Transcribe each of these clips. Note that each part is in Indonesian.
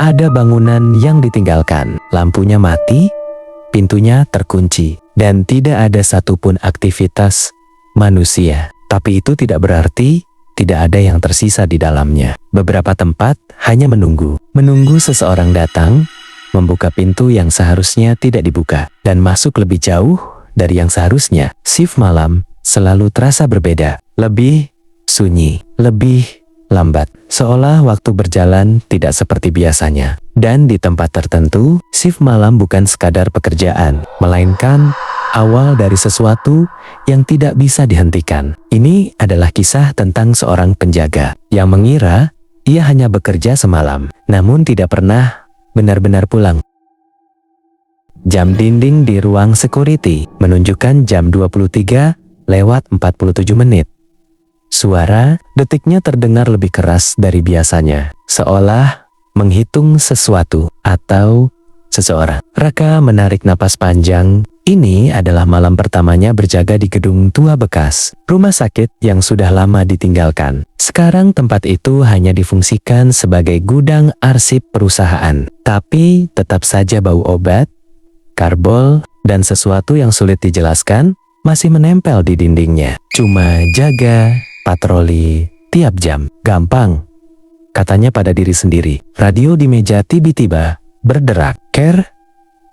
Ada bangunan yang ditinggalkan, lampunya mati, pintunya terkunci, dan tidak ada satupun aktivitas manusia. Tapi itu tidak berarti tidak ada yang tersisa di dalamnya. Beberapa tempat hanya menunggu seseorang datang, membuka pintu yang seharusnya tidak dibuka, dan masuk lebih jauh dari yang seharusnya. Shift malam selalu terasa berbeda, lebih sunyi, lebih lambat, seolah waktu berjalan tidak seperti biasanya. Dan di tempat tertentu, shift malam bukan sekadar pekerjaan, melainkan awal dari sesuatu yang tidak bisa dihentikan. Ini adalah kisah tentang seorang penjaga yang mengira ia hanya bekerja semalam, namun tidak pernah benar-benar pulang. Jam dinding di ruang security menunjukkan jam 23:47. Suara detiknya terdengar lebih keras dari biasanya, seolah menghitung sesuatu atau seseorang. Raka menarik napas panjang. Ini adalah malam pertamanya berjaga di gedung tua bekas, rumah sakit yang sudah lama ditinggalkan. Sekarang tempat itu hanya difungsikan sebagai gudang arsip perusahaan, tapi tetap saja bau obat, karbol, dan sesuatu yang sulit dijelaskan masih menempel di dindingnya. Cuma jaga patroli tiap jam. Gampang, katanya pada diri sendiri. Radio di meja tiba-tiba berderak. Ker,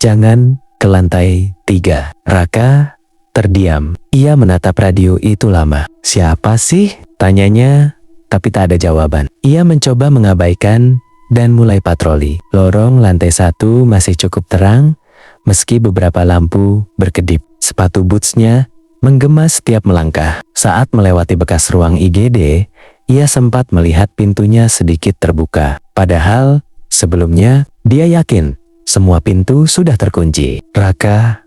jangan ke lantai 3. Raka terdiam. Ia menatap radio itu lama. Siapa sih? Tanyanya, tapi tak ada jawaban. Ia mencoba mengabaikan dan mulai patroli. Lorong lantai 1 masih cukup terang, meski beberapa lampu berkedip. Sepatu bootsnya menggema setiap melangkah. Saat melewati bekas ruang IGD, ia sempat melihat pintunya sedikit terbuka. Padahal sebelumnya dia yakin semua pintu sudah terkunci. Raka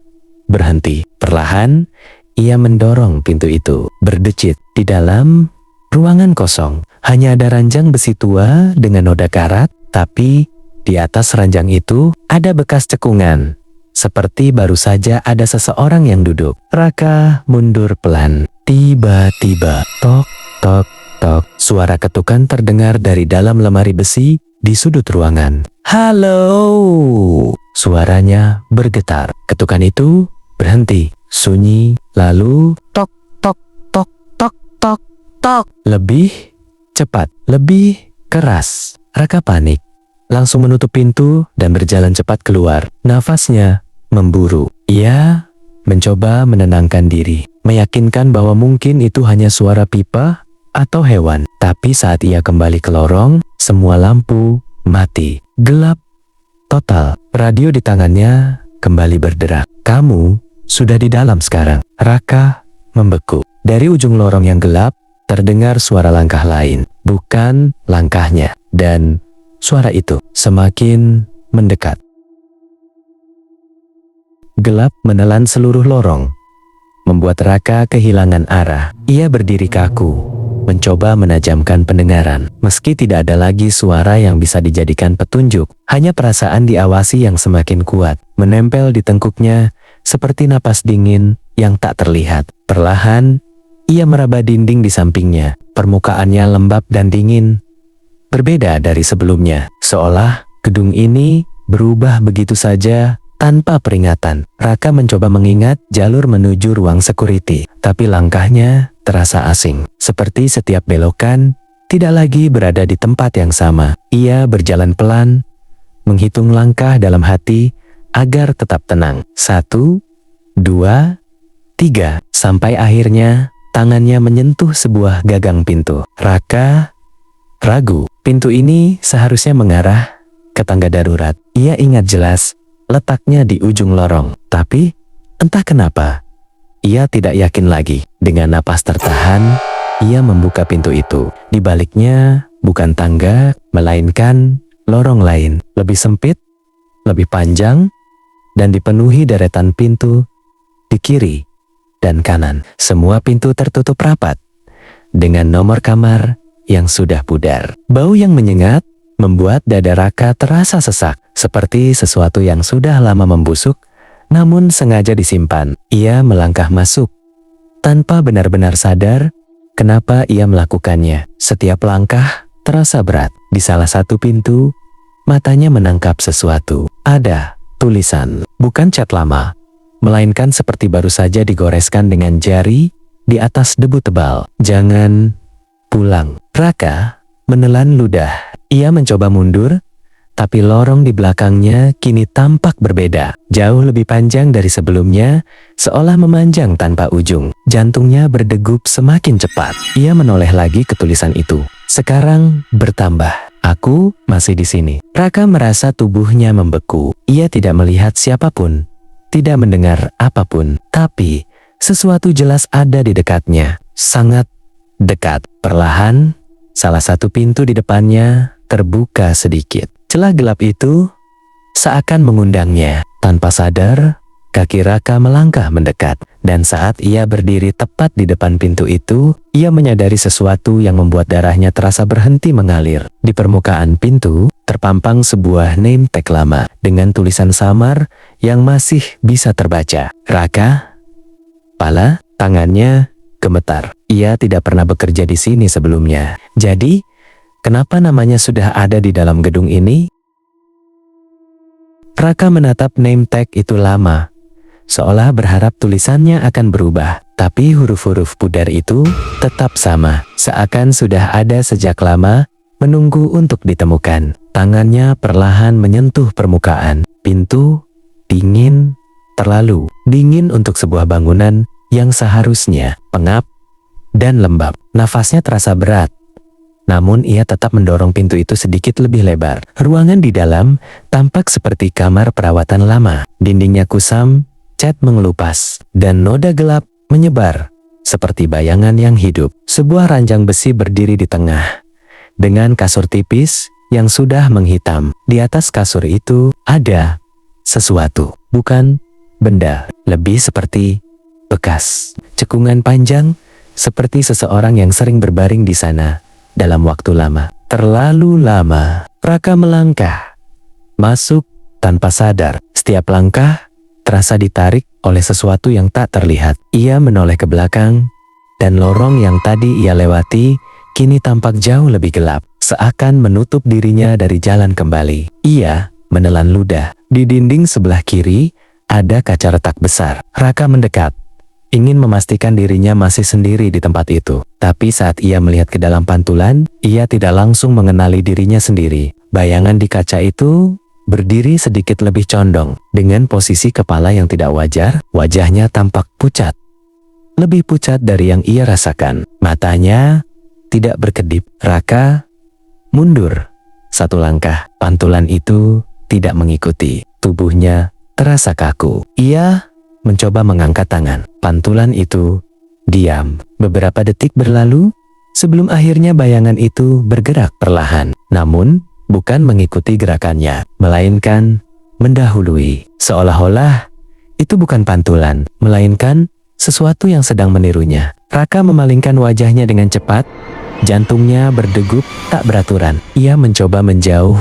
berhenti. Perlahan, ia mendorong pintu itu. Berdecit. Di dalam ruangan kosong, hanya ada ranjang besi tua dengan noda karat, tapi di atas ranjang itu ada bekas cekungan. Seperti baru saja ada seseorang yang duduk. Raka mundur pelan. Tiba-tiba, tok, tok, tok. Suara ketukan terdengar dari dalam lemari besi di sudut ruangan. Halo! Suaranya bergetar. Ketukan itu berhenti, sunyi, lalu tok, tok, tok, tok, tok, tok. Lebih cepat, lebih keras. Raka panik. Langsung menutup pintu dan berjalan cepat keluar. Nafasnya memburu. Ia mencoba menenangkan diri, meyakinkan bahwa mungkin itu hanya suara pipa atau hewan. Tapi saat ia kembali ke lorong, semua lampu mati. Gelap total. Radio di tangannya kembali berderak. Kamu sudah di dalam sekarang. Raka membeku. Dari ujung lorong yang gelap, terdengar suara langkah lain. Bukan langkahnya. Dan suara itu semakin mendekat. Gelap menelan seluruh lorong, membuat Raka kehilangan arah. Ia berdiri kaku, mencoba menajamkan pendengaran. Meski tidak ada lagi suara yang bisa dijadikan petunjuk, hanya perasaan diawasi yang semakin kuat, menempel di tengkuknya seperti napas dingin yang tak terlihat. Perlahan, ia meraba dinding di sampingnya. Permukaannya lembab dan dingin, berbeda dari sebelumnya, seolah gedung ini berubah begitu saja tanpa peringatan. Raka mencoba mengingat jalur menuju ruang security, tapi langkahnya terasa asing. Seperti setiap belokan, tidak lagi berada di tempat yang sama. Ia berjalan pelan, menghitung langkah dalam hati agar tetap tenang. 1, 2, 3, sampai akhirnya tangannya menyentuh sebuah gagang pintu. Raka ragu. Pintu ini seharusnya mengarah ke tangga darurat. Ia ingat jelas letaknya di ujung lorong, tapi entah kenapa ia tidak yakin lagi. Dengan napas tertahan, ia membuka pintu itu. Di baliknya bukan tangga, melainkan lorong lain, lebih sempit, lebih panjang, dan dipenuhi deretan pintu di kiri dan kanan. Semua pintu tertutup rapat dengan nomor kamar yang sudah pudar. Bau yang menyengat membuat dada Raka terasa sesak, seperti sesuatu yang sudah lama membusuk, namun sengaja disimpan. Ia melangkah masuk, tanpa benar-benar sadar kenapa ia melakukannya. Setiap langkah terasa berat. Di salah satu pintu, matanya menangkap sesuatu. Ada tulisan, bukan cat lama, melainkan seperti baru saja digoreskan dengan jari di atas debu tebal. Jangan pulang. Raka menelan ludah. Ia mencoba mundur, tapi lorong di belakangnya kini tampak berbeda. Jauh lebih panjang dari sebelumnya, seolah memanjang tanpa ujung. Jantungnya berdegup semakin cepat. Ia menoleh lagi ke tulisan itu. Sekarang bertambah. Aku masih di sini. Raka merasa tubuhnya membeku. Ia tidak melihat siapapun, tidak mendengar apapun, tapi sesuatu jelas ada di dekatnya, sangat dekat. Perlahan, salah satu pintu di depannya terbuka sedikit. Celah gelap itu seakan mengundangnya. Tanpa sadar, kaki Raka melangkah mendekat, dan saat ia berdiri tepat di depan pintu itu, ia menyadari sesuatu yang membuat darahnya terasa berhenti mengalir. Di permukaan pintu, terpampang sebuah name tag lama dengan tulisan samar yang masih bisa terbaca. Raka. Pala, tangannya gemetar. Ia tidak pernah bekerja di sini sebelumnya. Jadi, kenapa namanya sudah ada di dalam gedung ini? Raka menatap name tag itu lama, seolah berharap tulisannya akan berubah. Tapi huruf-huruf pudar itu tetap sama, seakan sudah ada sejak lama, menunggu untuk ditemukan. Tangannya perlahan menyentuh permukaan. Pintu dingin, terlalu dingin untuk sebuah bangunan yang seharusnya pengap dan lembab. Nafasnya terasa berat, namun ia tetap mendorong pintu itu sedikit lebih lebar. Ruangan di dalam tampak seperti kamar perawatan lama. Dindingnya kusam, cat mengelupas, dan noda gelap menyebar seperti bayangan yang hidup. Sebuah ranjang besi berdiri di tengah, dengan kasur tipis yang sudah menghitam. Di atas kasur itu ada sesuatu, bukan benda, lebih seperti bekas cekungan panjang, seperti seseorang yang sering berbaring di sana dalam waktu lama. Terlalu lama. Raka melangkah masuk tanpa sadar. Setiap langkah terasa ditarik oleh sesuatu yang tak terlihat. Ia menoleh ke belakang, dan lorong yang tadi ia lewati kini tampak jauh lebih gelap, seakan menutup dirinya dari jalan kembali. Ia menelan ludah. Di dinding sebelah kiri ada kaca retak besar. Raka mendekat, ingin memastikan dirinya masih sendiri di tempat itu. Tapi saat ia melihat ke dalam pantulan, ia tidak langsung mengenali dirinya sendiri. Bayangan di kaca itu berdiri sedikit lebih condong, dengan posisi kepala yang tidak wajar. Wajahnya tampak pucat, lebih pucat dari yang ia rasakan. Matanya tidak berkedip. Raka mundur satu langkah. Pantulan itu tidak mengikuti. Tubuhnya terasa kaku. Ia mencoba mengangkat tangan. Pantulan itu diam. Beberapa detik berlalu sebelum akhirnya bayangan itu bergerak perlahan, namun bukan mengikuti gerakannya, melainkan mendahului. Seolah-olah itu bukan pantulan, melainkan sesuatu yang sedang menirunya. Raka memalingkan wajahnya dengan cepat. Jantungnya berdegup tak beraturan. Ia mencoba menjauh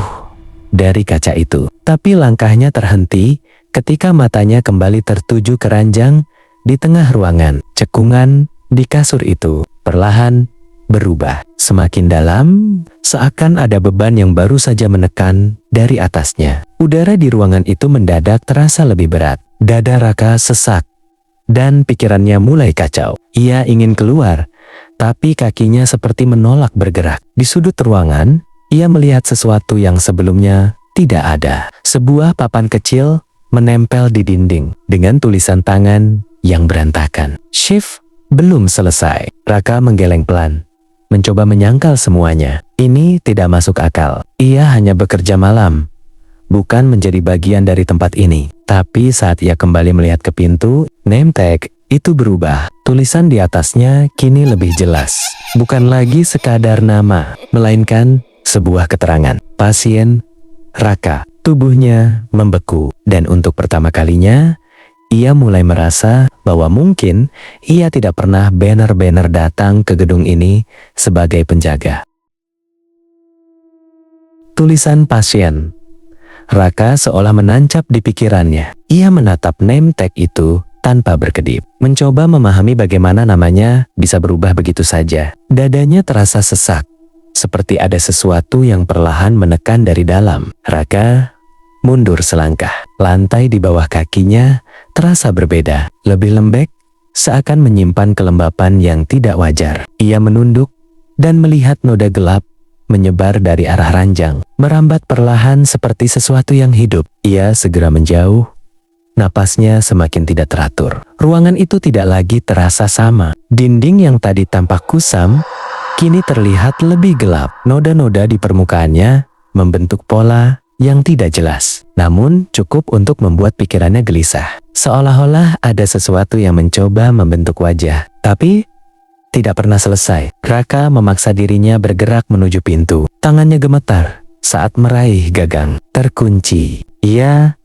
dari kaca itu, tapi langkahnya terhenti ketika matanya kembali tertuju ke ranjang di tengah ruangan. Cekungan di kasur itu perlahan berubah semakin dalam, seakan ada beban yang baru saja menekan dari atasnya. Udara di ruangan itu mendadak terasa lebih berat. Dada Raka sesak, dan pikirannya mulai kacau. Ia ingin keluar, tapi kakinya seperti menolak bergerak. Di sudut ruangan, ia melihat sesuatu yang sebelumnya tidak ada. Sebuah papan kecil menempel di dinding dengan tulisan tangan yang berantakan. Shift belum selesai. Raka menggeleng pelan, mencoba menyangkal semuanya. Ini tidak masuk akal. Ia hanya bekerja malam, bukan menjadi bagian dari tempat ini. Tapi saat ia kembali melihat ke pintu, name tag itu berubah. Tulisan di atasnya kini lebih jelas. Bukan lagi sekadar nama, melainkan sebuah keterangan. Pasien Raka. Tubuhnya membeku, dan untuk pertama kalinya, ia mulai merasa bahwa mungkin ia tidak pernah benar-benar datang ke gedung ini sebagai penjaga. Tulisan pasien Raka seolah menancap di pikirannya. Ia menatap name tag itu tanpa berkedip, mencoba memahami bagaimana namanya bisa berubah begitu saja. Dadanya terasa sesak, seperti ada sesuatu yang perlahan menekan dari dalam. Raka mundur selangkah. Lantai di bawah kakinya terasa berbeda, lebih lembek, seakan menyimpan kelembapan yang tidak wajar. Ia menunduk dan melihat noda gelap menyebar dari arah ranjang, merambat perlahan seperti sesuatu yang hidup. Ia segera menjauh. Napasnya semakin tidak teratur. Ruangan itu tidak lagi terasa sama. Dinding yang tadi tampak kusam, kini terlihat lebih gelap. Noda-noda di permukaannya membentuk pola yang tidak jelas, namun cukup untuk membuat pikirannya gelisah. Seolah-olah ada sesuatu yang mencoba membentuk wajah, tapi tidak pernah selesai. Raka memaksa dirinya bergerak menuju pintu. Tangannya gemetar saat meraih gagang. Terkunci. Ia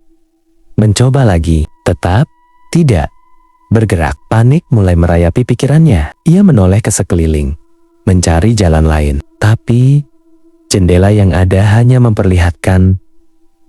mencoba lagi, tetap tidak bergerak. Panik mulai merayapi pikirannya. Ia menoleh ke sekeliling, mencari jalan lain. Tapi jendela yang ada hanya memperlihatkan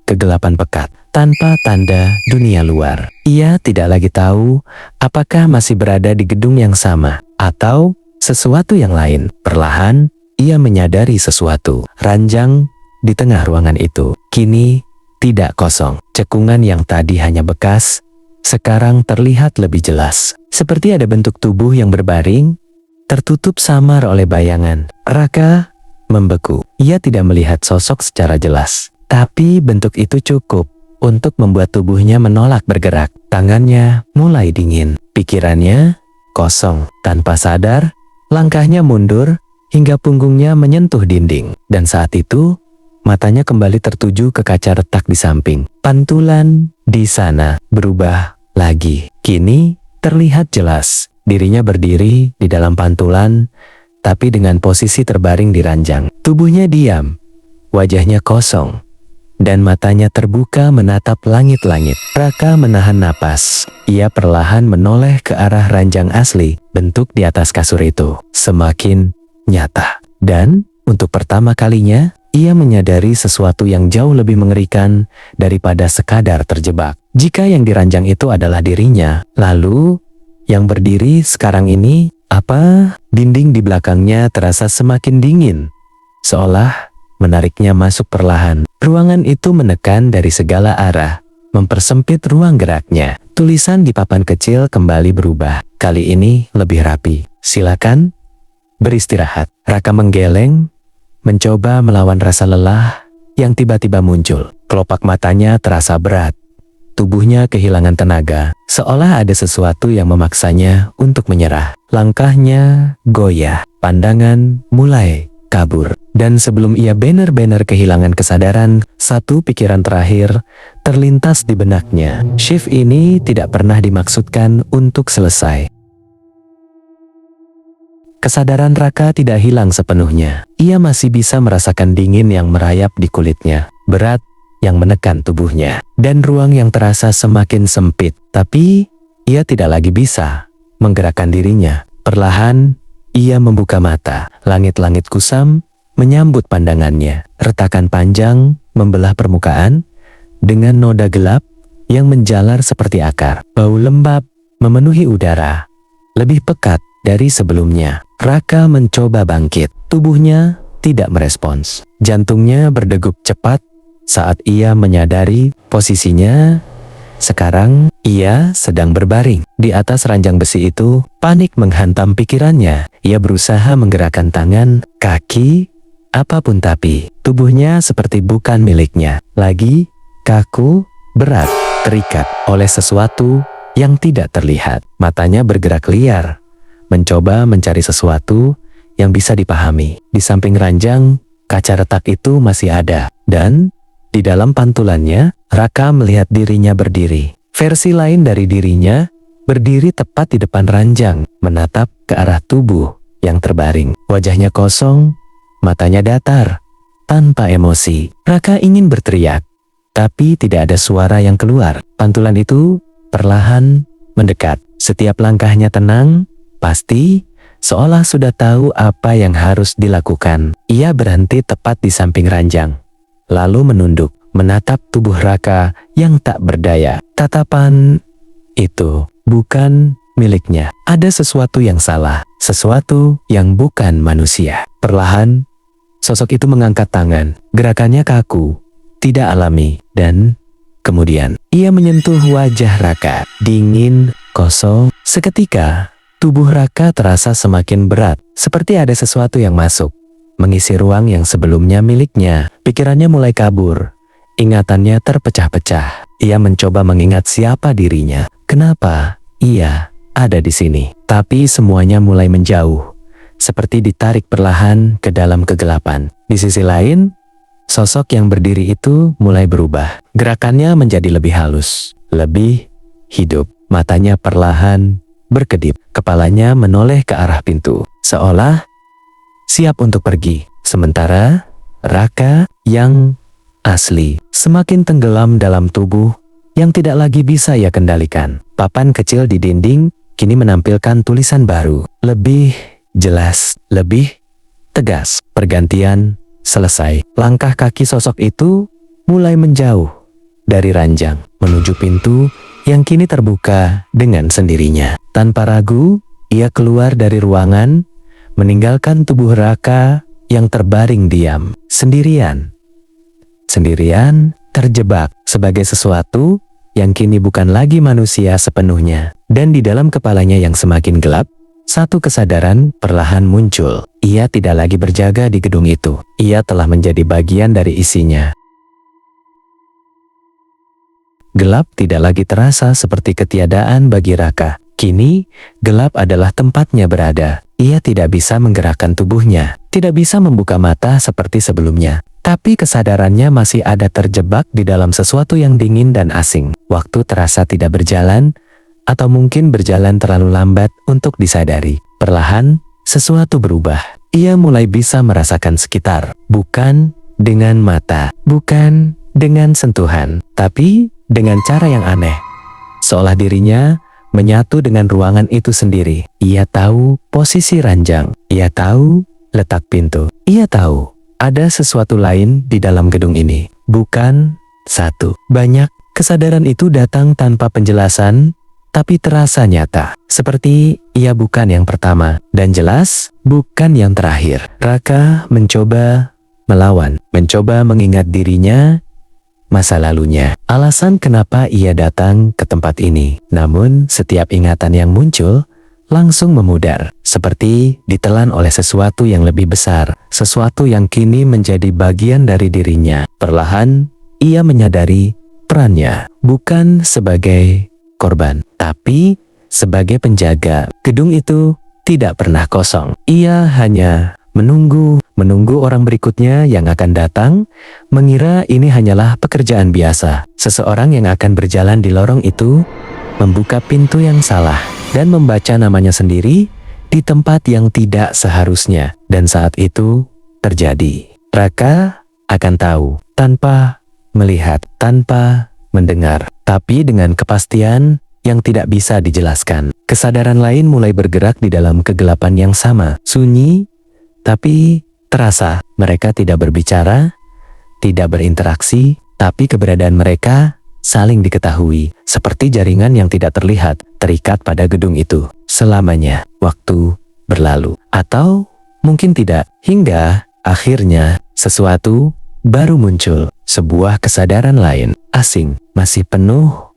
kegelapan pekat, tanpa tanda dunia luar. Ia tidak lagi tahu apakah masih berada di gedung yang sama, atau sesuatu yang lain. Perlahan, ia menyadari sesuatu. Ranjang di tengah ruangan itu kini tidak kosong. Cekungan yang tadi hanya bekas, sekarang terlihat lebih jelas. Seperti ada bentuk tubuh yang berbaring, tertutup samar oleh bayangan. Raka membeku. Ia tidak melihat sosok secara jelas, tapi bentuk itu cukup untuk membuat tubuhnya menolak bergerak. Tangannya mulai dingin. Pikirannya kosong. Tanpa sadar, langkahnya mundur hingga punggungnya menyentuh dinding. Dan saat itu, matanya kembali tertuju ke kaca retak di samping. Pantulan di sana berubah lagi. Kini terlihat jelas dirinya berdiri di dalam pantulan, tapi dengan posisi terbaring di ranjang. Tubuhnya diam, wajahnya kosong, dan matanya terbuka menatap langit-langit. Raka menahan napas. Ia perlahan menoleh ke arah ranjang asli. Bentuk di atas kasur itu semakin nyata. Dan untuk pertama kalinya, ia menyadari sesuatu yang jauh lebih mengerikan daripada sekadar terjebak. Jika yang diranjang itu adalah dirinya, lalu yang berdiri sekarang ini apa? Dinding di belakangnya terasa semakin dingin, seolah menariknya masuk perlahan. Ruangan itu menekan dari segala arah, mempersempit ruang geraknya. Tulisan di papan kecil kembali berubah, kali ini lebih rapi. Silakan beristirahat. Raka menggeleng, mencoba melawan rasa lelah yang tiba-tiba muncul. Kelopak matanya terasa berat. Tubuhnya kehilangan tenaga, seolah ada sesuatu yang memaksanya untuk menyerah. Langkahnya goyah, pandangan mulai kabur. Dan sebelum ia benar-benar kehilangan kesadaran, satu pikiran terakhir terlintas di benaknya. Shift ini tidak pernah dimaksudkan untuk selesai. Kesadaran Raka tidak hilang sepenuhnya. Ia masih bisa merasakan dingin yang merayap di kulitnya, berat yang menekan tubuhnya, dan ruang yang terasa semakin sempit. Tapi ia tidak lagi bisa menggerakkan dirinya. Perlahan, ia membuka mata. Langit-langit kusam menyambut pandangannya. Retakan panjang membelah permukaan dengan noda gelap yang menjalar seperti akar. Bau lembab memenuhi udara, lebih pekat dari sebelumnya. Raka mencoba bangkit. Tubuhnya tidak merespons. Jantungnya berdegup cepat saat ia menyadari posisinya. Sekarang ia sedang berbaring di atas ranjang besi itu. Panik menghantam pikirannya. Ia berusaha menggerakkan tangan, kaki, apapun, tapi tubuhnya seperti bukan miliknya lagi. Kaku, berat, terikat oleh sesuatu yang tidak terlihat. Matanya bergerak liar, mencoba mencari sesuatu yang bisa dipahami. Di samping ranjang, kaca retak itu masih ada. Dan di dalam pantulannya, Raka melihat dirinya berdiri. Versi lain dari dirinya, berdiri tepat di depan ranjang, menatap ke arah tubuh yang terbaring. Wajahnya kosong, matanya datar, tanpa emosi. Raka ingin berteriak, tapi tidak ada suara yang keluar. Pantulan itu perlahan mendekat. Setiap langkahnya tenang, pasti, seolah sudah tahu apa yang harus dilakukan. Ia berhenti tepat di samping ranjang, lalu menunduk, menatap tubuh Raka yang tak berdaya. Tatapan itu bukan miliknya. Ada sesuatu yang salah, sesuatu yang bukan manusia. Perlahan, Sosok itu mengangkat tangan, gerakannya kaku, tidak alami, dan kemudian ia menyentuh wajah Raka, dingin, kosong. Seketika, tubuh Raka terasa semakin berat, seperti ada sesuatu yang masuk, mengisi ruang yang sebelumnya miliknya. Pikirannya mulai kabur, ingatannya terpecah-pecah. Ia mencoba mengingat siapa dirinya, kenapa ia ada di sini. Tapi semuanya mulai menjauh, seperti ditarik perlahan ke dalam kegelapan. Di sisi lain, sosok yang berdiri itu mulai berubah. Gerakannya menjadi lebih halus, lebih hidup. Matanya perlahan berkedip, kepalanya menoleh ke arah pintu, seolah siap untuk pergi. Sementara Raka yang asli semakin tenggelam dalam tubuh yang tidak lagi bisa ia kendalikan. Papan kecil di dinding kini menampilkan tulisan baru, lebih jelas, lebih tegas. Pergantian selesai. Langkah kaki sosok itu mulai menjauh dari ranjang menuju pintu yang kini terbuka dengan sendirinya. Tanpa ragu, ia keluar dari ruangan, meninggalkan tubuh Raka yang terbaring diam, sendirian. Sendirian, terjebak sebagai sesuatu yang kini bukan lagi manusia sepenuhnya. Dan di dalam kepalanya yang semakin gelap, satu kesadaran perlahan muncul. Ia tidak lagi berjaga di gedung itu. Ia telah menjadi bagian dari isinya. Gelap tidak lagi terasa seperti ketiadaan bagi Raka. Kini, gelap adalah tempatnya berada. Ia tidak bisa menggerakkan tubuhnya, tidak bisa membuka mata seperti sebelumnya. Tapi kesadarannya masih ada terjebak di dalam sesuatu yang dingin dan asing. Waktu terasa tidak berjalan, atau mungkin berjalan terlalu lambat untuk disadari. Perlahan, sesuatu berubah. Ia mulai bisa merasakan sekitar, bukan dengan mata, bukan dengan sentuhan, tapi dengan cara yang aneh. Seolah dirinya menyatu dengan ruangan itu sendiri. Ia tahu posisi ranjang, ia tahu letak pintu, ia tahu ada sesuatu lain di dalam gedung ini. Bukan satu, banyak. Kesadaran itu datang tanpa penjelasan, tapi terasa nyata, seperti ia bukan yang pertama, dan jelas bukan yang terakhir. Raka mencoba melawan, mencoba mengingat dirinya, masa lalunya, alasan kenapa ia datang ke tempat ini. Namun setiap ingatan yang muncul langsung memudar, seperti ditelan oleh sesuatu yang lebih besar, sesuatu yang kini menjadi bagian dari dirinya. Perlahan, ia menyadari perannya, bukan sebagai korban, tapi sebagai penjaga. Gedung itu tidak pernah kosong. Ia hanya menunggu orang berikutnya yang akan datang, mengira ini hanyalah pekerjaan biasa. Seseorang yang akan berjalan di lorong itu, membuka pintu yang salah, dan membaca namanya sendiri di tempat yang tidak seharusnya. Dan saat itu terjadi. Raka akan tahu, tanpa melihat, tanpa mendengar, tapi dengan kepastian yang tidak bisa dijelaskan. Kesadaran lain mulai bergerak di dalam kegelapan yang sama, sunyi, tapi terasa. Mereka tidak berbicara, tidak berinteraksi, tapi keberadaan mereka saling diketahui, seperti jaringan yang tidak terlihat, terikat pada gedung itu. Selamanya, waktu berlalu. Atau mungkin tidak, hingga akhirnya sesuatu baru muncul. Sebuah kesadaran lain, asing, masih penuh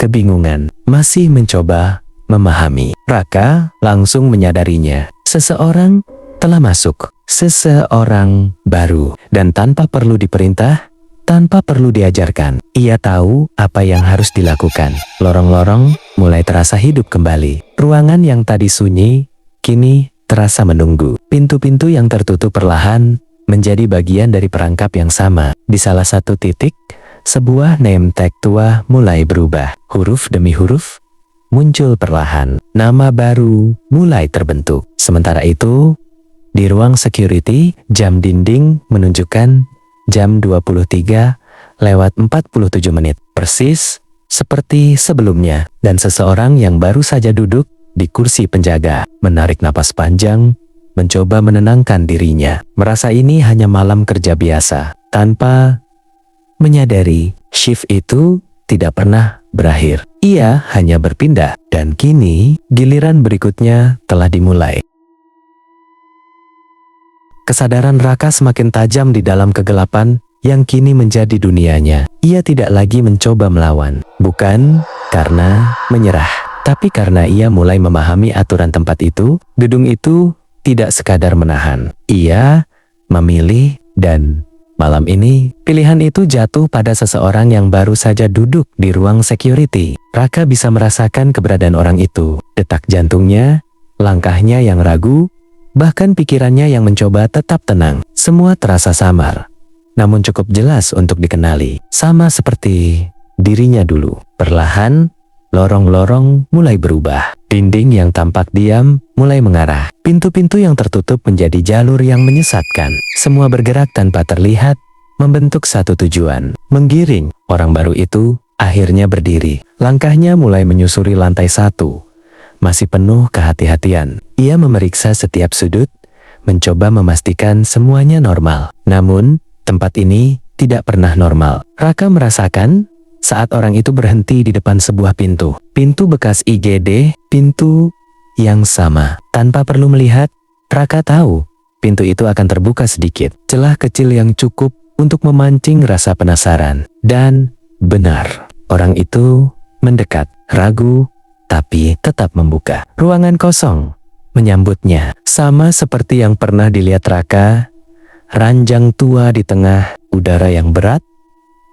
kebingungan, masih mencoba memahami. Raka langsung menyadarinya. Seseorang telah masuk, seseorang baru, dan tanpa perlu diperintah, tanpa perlu diajarkan, ia tahu apa yang harus dilakukan. Lorong-lorong mulai terasa hidup kembali. Ruangan yang tadi sunyi, kini terasa menunggu. Pintu-pintu yang tertutup perlahan menjadi bagian dari perangkap yang sama. Di salah satu titik, sebuah name tag tua mulai berubah. Huruf demi huruf muncul perlahan. Nama baru mulai terbentuk. Sementara itu, di ruang security, jam dinding menunjukkan jam 23:47, persis seperti sebelumnya. Dan seseorang yang baru saja duduk di kursi penjaga menarik napas panjang, mencoba menenangkan dirinya. Merasa ini hanya malam kerja biasa, tanpa menyadari shift itu tidak pernah berakhir. Ia hanya berpindah, dan kini giliran berikutnya telah dimulai. Kesadaran Raka semakin tajam di dalam kegelapan yang kini menjadi dunianya. Ia tidak lagi mencoba melawan, bukan karena menyerah, tapi karena ia mulai memahami aturan tempat itu. Gedung itu tidak sekadar menahan, ia memilih, dan malam ini pilihan itu jatuh pada seseorang yang baru saja duduk di ruang security. Raka bisa merasakan keberadaan orang itu, detak jantungnya, langkahnya yang ragu, bahkan pikirannya yang mencoba tetap tenang. Semua terasa samar, namun cukup jelas untuk dikenali, sama seperti dirinya dulu. Perlahan, lorong-lorong mulai berubah. Dinding yang tampak diam mulai mengarah. Pintu-pintu yang tertutup menjadi jalur yang menyesatkan. Semua bergerak tanpa terlihat, membentuk satu tujuan, menggiring. Orang baru itu akhirnya berdiri. Langkahnya mulai menyusuri lantai 1. Masih penuh kehati-hatian. Ia memeriksa setiap sudut, mencoba memastikan semuanya normal. Namun, tempat ini tidak pernah normal. Raka merasakan saat orang itu berhenti di depan sebuah pintu. Pintu bekas IGD, pintu yang sama. Tanpa perlu melihat, Raka tahu pintu itu akan terbuka sedikit. Celah kecil yang cukup untuk memancing rasa penasaran. Dan benar, orang itu mendekat, ragu, tapi tetap membuka. Ruangan kosong menyambutnya, sama seperti yang pernah dilihat Raka. Ranjang tua di tengah, udara yang berat,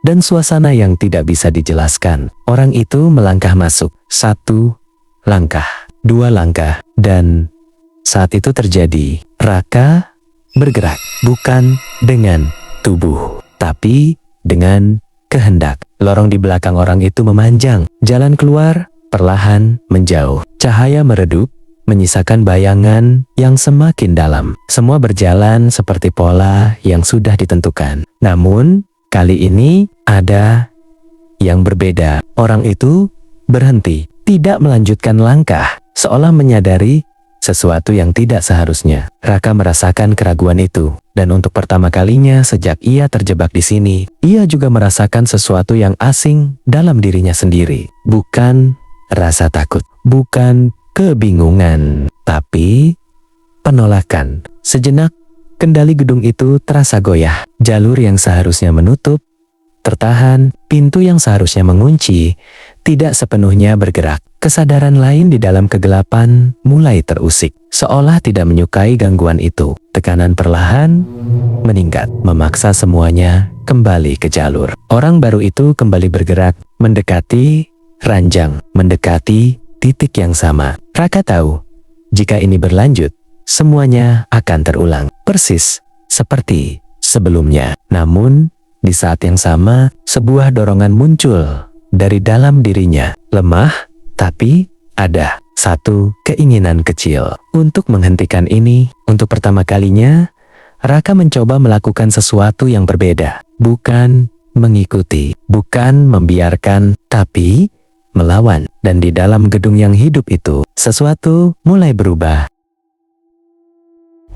dan suasana yang tidak bisa dijelaskan. Orang itu melangkah masuk. 1 langkah, 2 langkah, dan saat itu terjadi. Raka bergerak, bukan dengan tubuh, tapi dengan kehendak. Lorong di belakang orang itu memanjang. Jalan keluar perlahan menjauh. Cahaya meredup, menyisakan bayangan yang semakin dalam. Semua berjalan seperti pola yang sudah ditentukan. Namun, kali ini ada yang berbeda. Orang itu berhenti, tidak melanjutkan langkah, seolah menyadari sesuatu yang tidak seharusnya. Raka merasakan keraguan itu, dan untuk pertama kalinya sejak ia terjebak di sini, ia juga merasakan sesuatu yang asing dalam dirinya sendiri. Bukan rasa takut, bukan kebingungan, tapi penolakan. Sejenak, kendali gedung itu terasa goyah. Jalur yang seharusnya menutup tertahan, pintu yang seharusnya mengunci tidak sepenuhnya bergerak. Kesadaran lain di dalam kegelapan mulai terusik, seolah tidak menyukai gangguan itu. Tekanan perlahan meningkat, memaksa semuanya kembali ke jalur. Orang baru itu kembali bergerak, mendekati ranjang, mendekati titik yang sama. Raka tahu, jika ini berlanjut, semuanya akan terulang, persis seperti sebelumnya. Namun, di saat yang sama, sebuah dorongan muncul dari dalam dirinya. Lemah, tapi ada satu keinginan kecil untuk menghentikan ini. Untuk pertama kalinya, Raka mencoba melakukan sesuatu yang berbeda. Bukan mengikuti, bukan membiarkan, tapi melawan. Dan di dalam gedung yang hidup itu, sesuatu mulai berubah.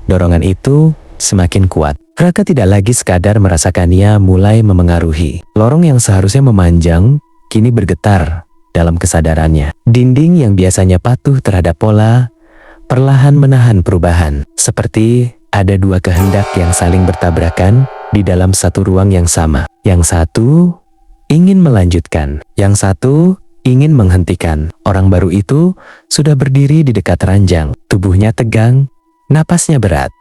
Dorongan itu semakin kuat. Raka tidak lagi sekadar merasakannya mulai memengaruhi. Lorong yang seharusnya memanjang, kini bergetar dalam kesadarannya. Dinding yang biasanya patuh terhadap pola, perlahan menahan perubahan. Seperti ada dua kehendak yang saling bertabrakan di dalam satu ruang yang sama. Yang satu ingin melanjutkan, yang satu ingin menghentikan. Orang baru itu sudah berdiri di dekat ranjang. Tubuhnya tegang, napasnya berat.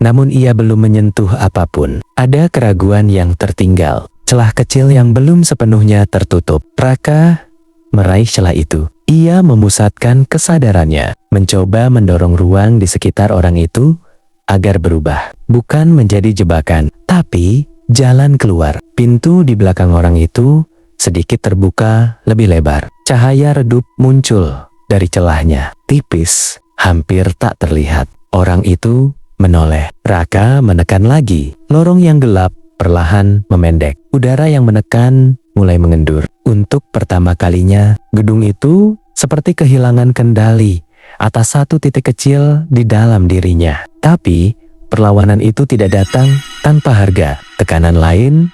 Namun ia belum menyentuh apapun. Ada keraguan yang tertinggal, celah kecil yang belum sepenuhnya tertutup. Raka meraih celah itu. Ia memusatkan kesadarannya, mencoba mendorong ruang di sekitar orang itu agar berubah. Bukan menjadi jebakan, tapi jalan keluar. Pintu di belakang orang itu sedikit terbuka lebih lebar. Cahaya redup muncul dari celahnya, tipis, hampir tak terlihat. Orang itu menoleh. Raka menekan lagi. Lorong yang gelap perlahan memendek. Udara yang menekan mulai mengendur. Untuk pertama kalinya, gedung itu seperti kehilangan kendali atas satu titik kecil di dalam dirinya. Tapi perlawanan itu tidak datang tanpa harga. Tekanan lain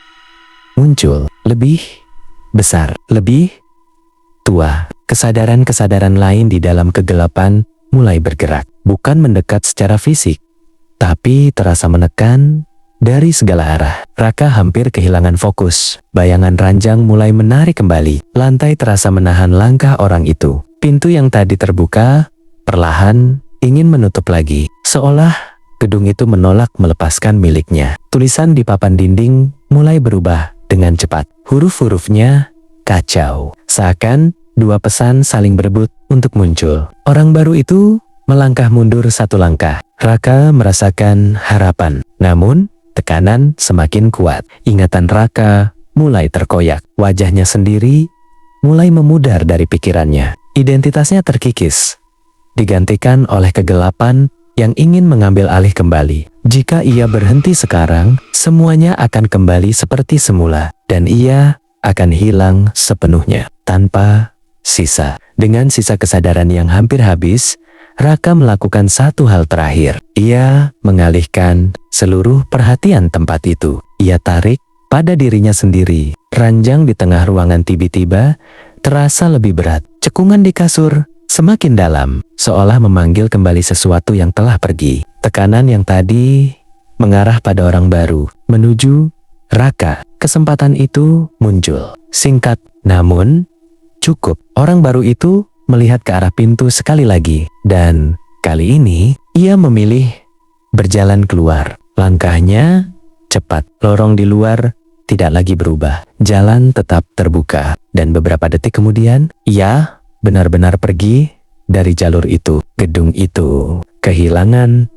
muncul, lebih besar, lebih tua. Kesadaran-kesadaran lain di dalam kegelapan mulai bergerak. Bukan mendekat secara fisik, tapi terasa menekan dari segala arah. Raka hampir kehilangan fokus. Bayangan ranjang mulai menarik kembali. Lantai terasa menahan langkah orang itu. Pintu yang tadi terbuka perlahan ingin menutup lagi. Seolah gedung itu menolak melepaskan miliknya. Tulisan di papan dinding mulai berubah dengan cepat. Huruf-hurufnya kacau. Seakan dua pesan saling berebut untuk muncul. Orang baru itu melangkah mundur satu langkah. Raka merasakan harapan. Namun, tekanan semakin kuat. Ingatan Raka mulai terkoyak. Wajahnya sendiri mulai memudar dari pikirannya. Identitasnya terkikis, digantikan oleh kegelapan yang ingin mengambil alih kembali. Jika ia berhenti sekarang, semuanya akan kembali seperti semula. Dan ia akan hilang sepenuhnya, tanpa sisa. Dengan sisa kesadaran yang hampir habis, Raka melakukan satu hal terakhir. Ia mengalihkan seluruh perhatian tempat itu. Ia tarik pada dirinya sendiri. Ranjang di tengah ruangan tiba-tiba terasa lebih berat. Cekungan di kasur semakin dalam, seolah memanggil kembali sesuatu yang telah pergi. Tekanan yang tadi mengarah pada orang baru, menuju Raka. Kesempatan itu muncul. Singkat, namun cukup. Orang baru itu melihat ke arah pintu sekali lagi. Dan kali ini, ia memilih berjalan keluar. Langkahnya cepat. Lorong di luar tidak lagi berubah. Jalan tetap terbuka. Dan beberapa detik kemudian, ia benar-benar pergi dari jalur itu. Gedung itu kehilangan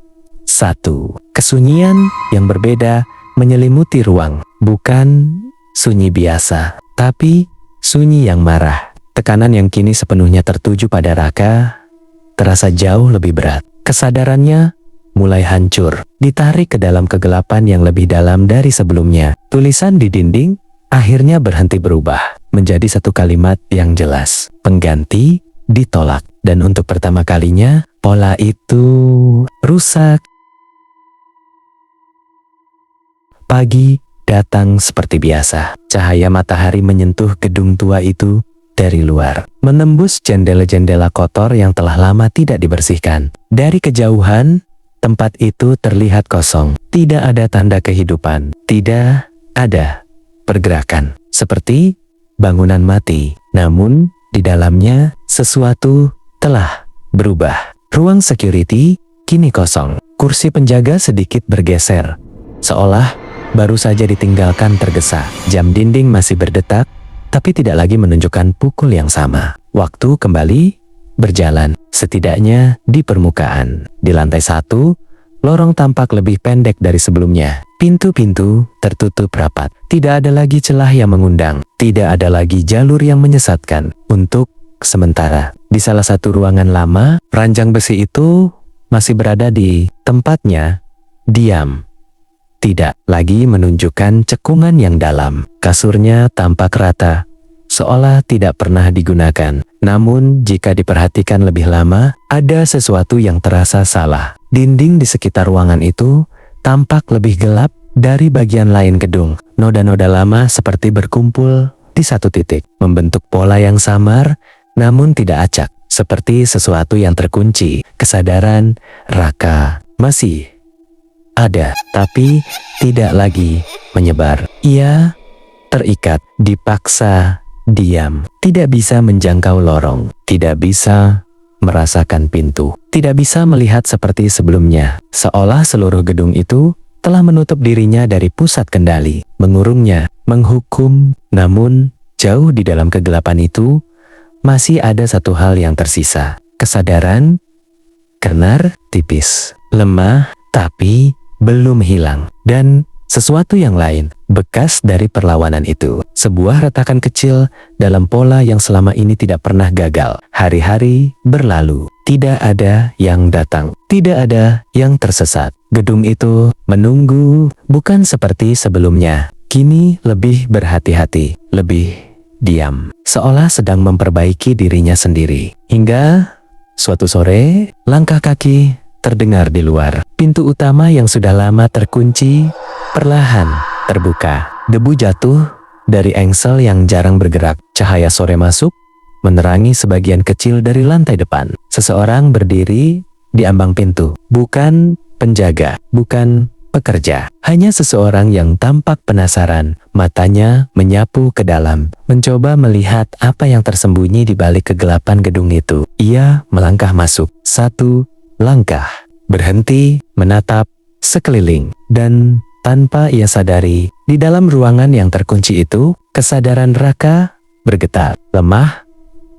satu. Kesunyian yang berbeda menyelimuti ruang. Bukan sunyi biasa, tapi sunyi yang marah. Tekanan yang kini sepenuhnya tertuju pada Raka terasa jauh lebih berat. Kesadarannya mulai hancur, ditarik ke dalam kegelapan yang lebih dalam dari sebelumnya. Tulisan di dinding akhirnya berhenti berubah menjadi satu kalimat yang jelas. Pengganti ditolak. Dan untuk pertama kalinya, pola itu rusak. Pagi datang seperti biasa. Cahaya matahari menyentuh gedung tua itu dari luar, menembus jendela-jendela kotor yang telah lama tidak dibersihkan. Dari kejauhan, tempat itu terlihat kosong. Tidak ada tanda kehidupan. Tidak ada pergerakan. Seperti bangunan mati. Namun, di dalamnya sesuatu telah berubah. Ruang security kini kosong. Kursi penjaga sedikit bergeser, seolah baru saja ditinggalkan tergesa. Jam dinding masih berdetak, tapi tidak lagi menunjukkan pukul yang sama. Waktu kembali berjalan, setidaknya di permukaan. Di lantai 1, lorong tampak lebih pendek dari sebelumnya. Pintu-pintu tertutup rapat. Tidak ada lagi celah yang mengundang. Tidak ada lagi jalur yang menyesatkan. Untuk sementara, di salah satu ruangan lama, ranjang besi itu masih berada di tempatnya, diam. Tidak lagi menunjukkan cekungan yang dalam. Kasurnya tampak rata, seolah tidak pernah digunakan. Namun, jika diperhatikan lebih lama, ada sesuatu yang terasa salah. Dinding di sekitar ruangan itu tampak lebih gelap dari bagian lain gedung. Noda-noda lama seperti berkumpul di satu titik, membentuk pola yang samar, namun tidak acak. Seperti sesuatu yang terkunci. Kesadaran Raka masih ada, tapi tidak lagi menyebar. Ia terikat, dipaksa diam. Tidak bisa menjangkau lorong, tidak bisa merasakan pintu, tidak bisa melihat seperti sebelumnya. Seolah seluruh gedung itu telah menutup dirinya dari pusat kendali, mengurungnya, menghukum. Namun, jauh di dalam kegelapan itu, masih ada satu hal yang tersisa. Kesadaran, kenar, tipis, lemah, tapi belum hilang. Dan sesuatu yang lain, bekas dari perlawanan itu. Sebuah retakan kecil dalam pola yang selama ini tidak pernah gagal. Hari-hari berlalu, tidak ada yang datang, tidak ada yang tersesat. Gedung itu menunggu, bukan seperti sebelumnya. Kini lebih berhati-hati, lebih diam, seolah sedang memperbaiki dirinya sendiri. Hingga suatu sore, langkah kaki terdengar di luar. Pintu utama yang sudah lama terkunci perlahan terbuka. Debu jatuh dari engsel yang jarang bergerak. Cahaya sore masuk, menerangi sebagian kecil dari lantai depan. Seseorang berdiri di ambang pintu. Bukan penjaga, bukan pekerja. Hanya seseorang yang tampak penasaran, matanya menyapu ke dalam, mencoba melihat apa yang tersembunyi di balik kegelapan gedung itu. Ia melangkah masuk, 1 langkah, berhenti, menatap sekeliling, dan tanpa ia sadari, di dalam ruangan yang terkunci itu, kesadaran Raka bergetar, lemah,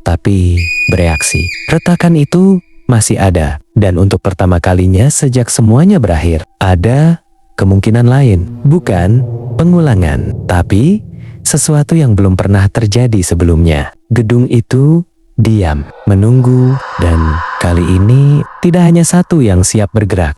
tapi bereaksi. Retakan itu masih ada, dan untuk pertama kalinya sejak semuanya berakhir, ada kemungkinan lain. Bukan pengulangan, tapi sesuatu yang belum pernah terjadi sebelumnya. Gedung itu diam, menunggu, dan kali ini tidak hanya satu yang siap bergerak.